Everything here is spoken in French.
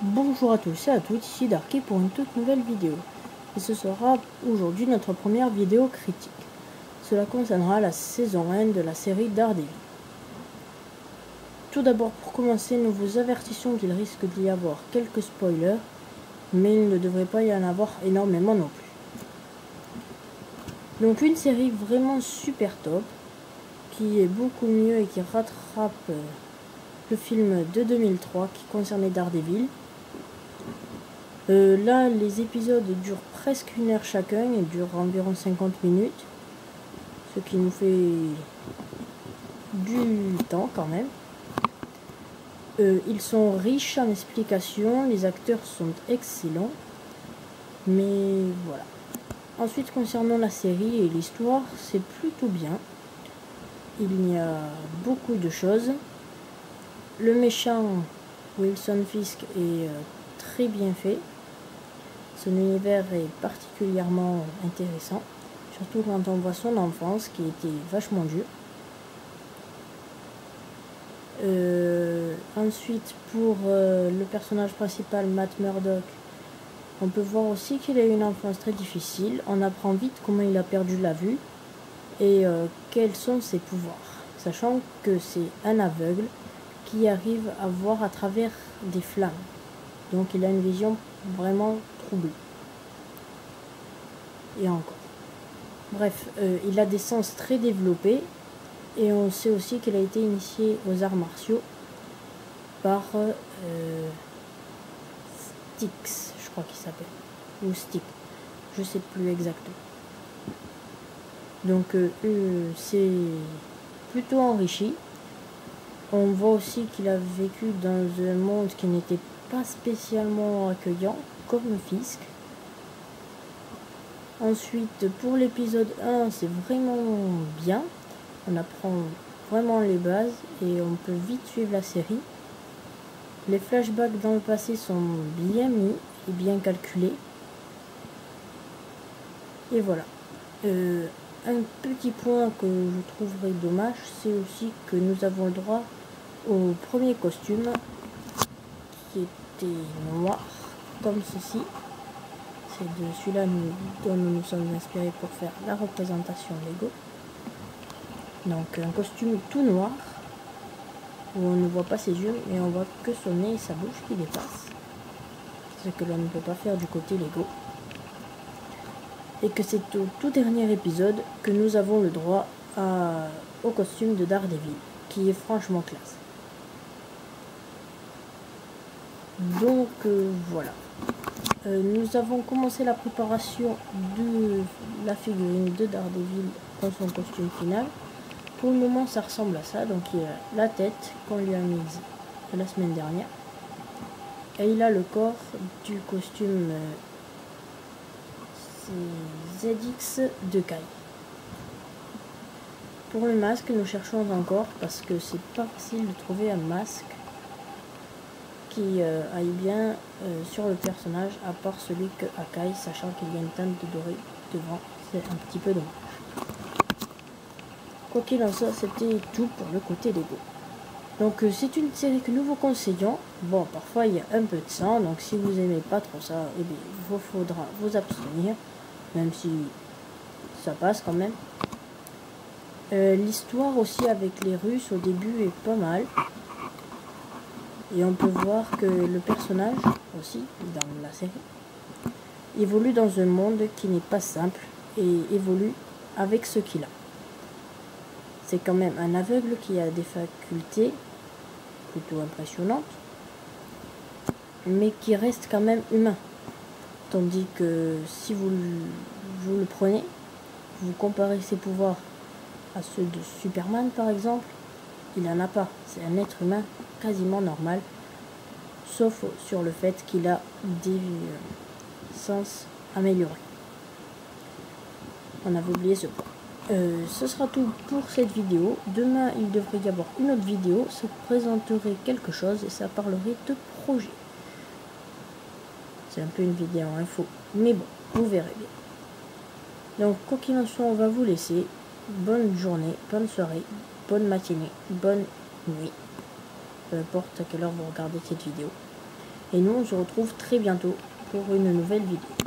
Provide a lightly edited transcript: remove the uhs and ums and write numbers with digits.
Bonjour à tous et à toutes, ici Darky pour une toute nouvelle vidéo. Et ce sera aujourd'hui notre première vidéo critique. Cela concernera la saison 1 de la série Daredevil. Tout d'abord, pour commencer, nous vous avertissons qu'il risque d'y avoir quelques spoilers, mais il ne devrait pas y en avoir énormément non plus. Donc une série vraiment super top, qui est beaucoup mieux et qui rattrape le film de 2003 qui concernait Daredevil. Là, les épisodes durent presque 1 heure chacun et durent environ 50 minutes, ce qui nous fait du temps quand même. Ils sont riches en explications, les acteurs sont excellents, mais voilà. Ensuite, concernant la série et l'histoire, c'est plutôt bien. Il y a beaucoup de choses. Le méchant Wilson Fisk est très bien fait. Son univers est particulièrement intéressant, surtout quand on voit son enfance qui était vachement dure. Ensuite, pour le personnage principal, Matt Murdock, on peut voir aussi qu'il a eu une enfance très difficile. On apprend vite comment il a perdu la vue et quels sont ses pouvoirs, sachant que c'est un aveugle qui arrive à voir à travers des flammes. Donc il a une vision vraiment troublée. Et encore. Bref, il a des sens très développés et on sait aussi qu'il a été initié aux arts martiaux par Styx, je crois qu'il s'appelle, ou Stick, je sais plus exactement. Donc c'est plutôt enrichi. On voit aussi qu'il a vécu dans un monde qui n'était pas spécialement accueillant, comme Fisk. Ensuite, pour l'épisode 1, c'est vraiment bien. On apprend vraiment les bases et on peut vite suivre la série. Les flashbacks dans le passé sont bien mis et bien calculés. Et voilà. Un petit point que je trouverais dommage, c'est aussi que nous avons le droit au premier costume qui était noir, comme ceci. C'est de celui-là dont nous nous sommes inspirés pour faire la représentation Lego. Donc un costume tout noir, où on ne voit pas ses yeux, mais on voit que son nez et sa bouche qui dépassent. Ce que l'on ne peut pas faire du côté Lego. Et que c'est au tout dernier épisode que nous avons le droit au costume de Daredevil, qui est franchement classe. Donc voilà. Nous avons commencé la préparation de la figurine de Daredevil dans son costume final. Pour le moment, ça ressemble à ça. Donc il a la tête qu'on lui a mise la semaine dernière. Et il a le corps du costume ZX de Kai. Pour le masque, nous cherchons encore parce que c'est pas facile de trouver un masque qui aille bien sur le personnage, à part celui que Kai, sachant qu'il y a une teinte de doré devant, c'est un petit peu dommage. Quoi qu'il en soit, c'était tout pour le côté Lego. Donc c'est une série que nous vous conseillons. Bon, parfois il y a un peu de sang, donc si vous aimez pas trop ça, eh bien, il vous faudra vous abstenir, même si ça passe quand même. L'histoire aussi avec les Russes au début est pas mal. Et on peut voir que le personnage aussi, dans la série, évolue dans un monde qui n'est pas simple et évolue avec ce qu'il a. C'est quand même un aveugle qui a des facultés plutôt impressionnantes, mais qui reste quand même humain. Tandis que si vous le prenez, vous comparez ses pouvoirs à ceux de Superman par exemple, il n'en a pas. C'est un être humain quasiment normal, sauf sur le fait qu'il a des sens améliorés. On avait oublié ce point. Ce sera tout pour cette vidéo. Demain, il devrait y avoir une autre vidéo. Ça présenterait quelque chose et ça parlerait de projet. C'est un peu une vidéo info, mais bon, vous verrez bien. Donc, quoi qu'il en soit, on va vous laisser. Bonne journée, bonne soirée, bonne matinée, bonne nuit. Peu importe à quelle heure vous regardez cette vidéo. Et nous, on se retrouve très bientôt pour une nouvelle vidéo.